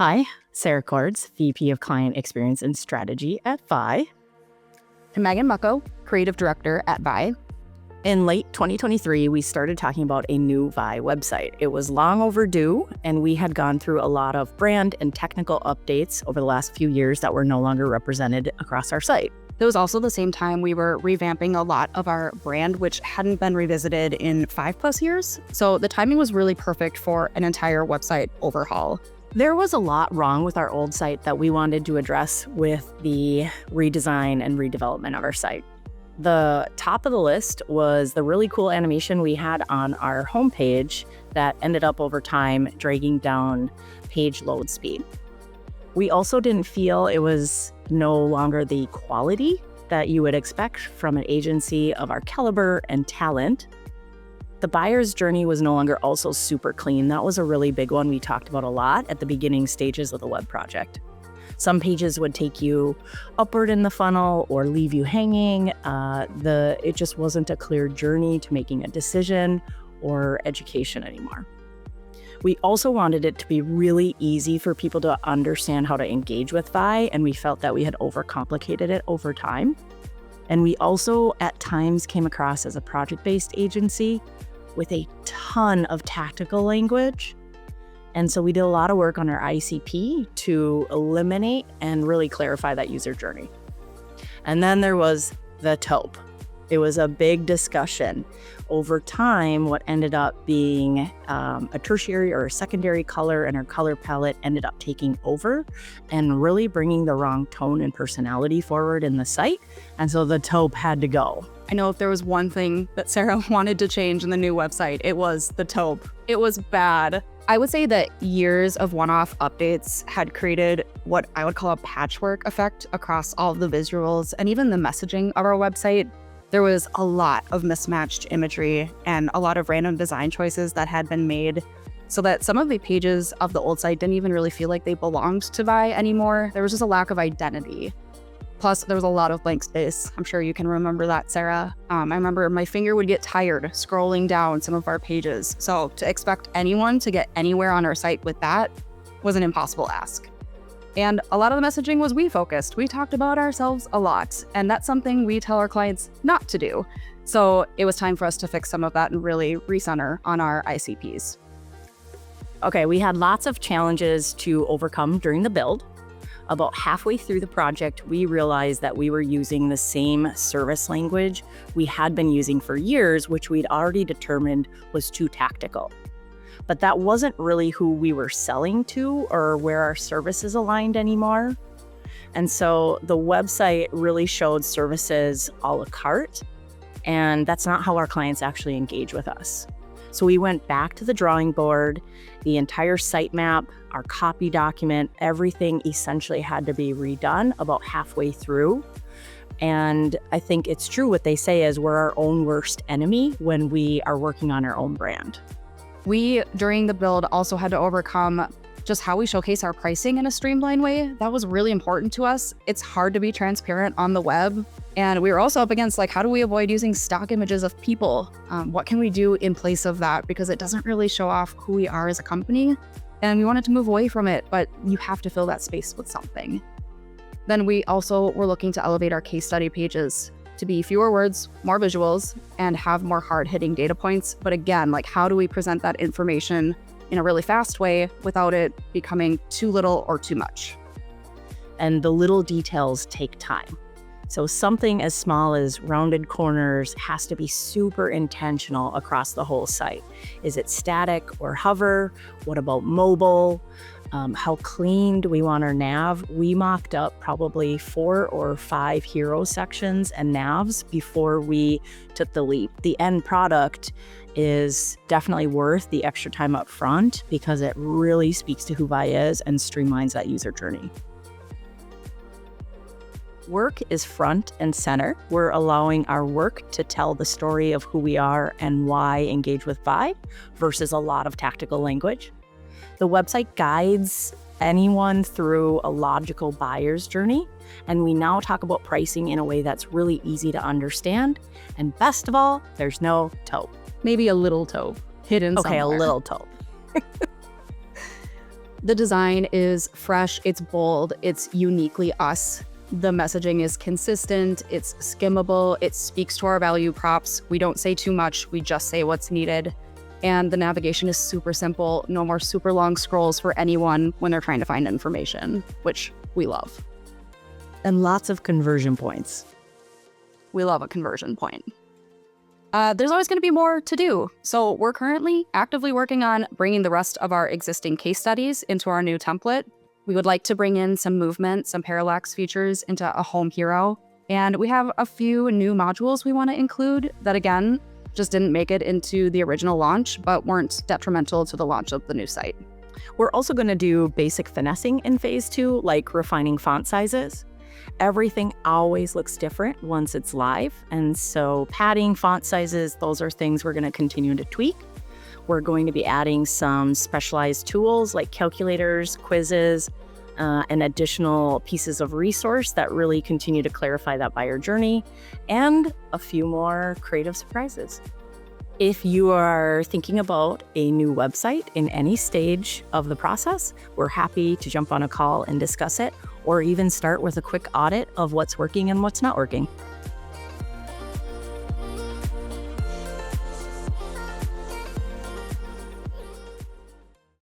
Hi, Sarah Cords, VP of Client Experience and Strategy at Vi. I'm Megan Mucko, Creative Director at Vi. In late 2023, we started talking about a new Vi website. It was long overdue, and we had gone through a lot of brand and technical updates over the last few years that were no longer represented across our site. It was also the same time we were revamping a lot of our brand, which hadn't been revisited in 5+ years. So the timing was really perfect for an entire website overhaul. There was a lot wrong with our old site that we wanted to address with the redesign and redevelopment of our site. The top of the list was the really cool animation we had on our homepage that ended up over time dragging down page load speed. We also didn't feel it was no longer the quality that you would expect from an agency of our caliber and talent. The buyer's journey was no longer also super clean. That was a really big one we talked about a lot at the beginning stages of the web project. Some pages would take you upward in the funnel or leave you hanging. It just wasn't a clear journey to making a decision or education anymore. We also wanted it to be really easy for people to understand how to engage with Vi, and we felt that we had overcomplicated it over time. And we also at times came across as a project-based agency with a ton of tactical language. And so we did a lot of work on our ICP to eliminate and really clarify that user journey. And then there was the taupe. It was a big discussion. Over time, what ended up being a tertiary or a secondary color in our color palette ended up taking over and really bringing the wrong tone and personality forward in the site. And so the taupe had to go. I know if there was one thing that Sarah wanted to change in the new website, it was the taupe. It was bad. I would say that years of one-off updates had created what I would call a patchwork effect across all of the visuals and even the messaging of our website. There was a lot of mismatched imagery and a lot of random design choices that had been made so that some of the pages of the old site didn't even really feel like they belonged to Vi anymore. There was just a lack of identity. Plus, there was a lot of blank space. I'm sure you can remember that, Sarah. I remember my finger would get tired scrolling down some of our pages. So to expect anyone to get anywhere on our site with that was an impossible ask. And a lot of the messaging was we-focused. We talked about ourselves a lot, and that's something we tell our clients not to do. So it was time for us to fix some of that and really recenter on our ICPs. Okay, we had lots of challenges to overcome during the build. About halfway through the project, we realized that we were using the same service language we had been using for years, which we'd already determined was too tactical. But that wasn't really who we were selling to or where our services aligned anymore. And so the website really showed services a la carte, and that's not how our clients actually engage with us. So we went back to the drawing board. The entire sitemap, our copy document, everything essentially had to be redone about halfway through. And I think it's true what they say is we're our own worst enemy when we are working on our own brand. We, during the build, also had to overcome just how we showcase our pricing in a streamlined way. That was really important to us. It's hard to be transparent on the web. And we were also up against, how do we avoid using stock images of people? What can we do in place of that? Because it doesn't really show off who we are as a company. And we wanted to move away from it, but you have to fill that space with something. Then we also were looking to elevate our case study pages to be fewer words, more visuals, and have more hard-hitting data points. But again, how do we present that information in a really fast way without it becoming too little or too much? And the little details take time. So something as small as rounded corners has to be super intentional across the whole site. Is it static or hover? What about mobile? How clean do we want our nav? We mocked up probably 4 or 5 hero sections and navs before we took the leap. The end product is definitely worth the extra time up front because it really speaks to who Vi is and streamlines that user journey. Work is front and center. We're allowing our work to tell the story of who we are and why engage with Vi versus a lot of tactical language. The website guides anyone through a logical buyer's journey, and we now talk about pricing in a way that's really easy to understand. And best of all, there's no taupe. Maybe a little taupe hidden somewhere. Okay, a little taupe. The design is fresh, it's bold, it's uniquely us. The messaging is consistent, it's skimmable, it speaks to our value props. We don't say too much, we just say what's needed. And the navigation is super simple, no more super long scrolls for anyone when they're trying to find information, which we love. And lots of conversion points. We love a conversion point. There's always going to be more to do. So we're currently actively working on bringing the rest of our existing case studies into our new template. We would like to bring in some movement, some parallax features into a home hero. And we have a few new modules we want to include that, again, just didn't make it into the original launch, but weren't detrimental to the launch of the new site. We're also going to do basic finessing in phase 2, like refining font sizes. Everything always looks different once it's live. And so padding, font sizes, those are things we're going to continue to tweak. We're going to be adding some specialized tools like calculators, quizzes, and additional pieces of resource that really continue to clarify that buyer journey, and a few more creative surprises. If you are thinking about a new website in any stage of the process, we're happy to jump on a call and discuss it, or even start with a quick audit of what's working and what's not working.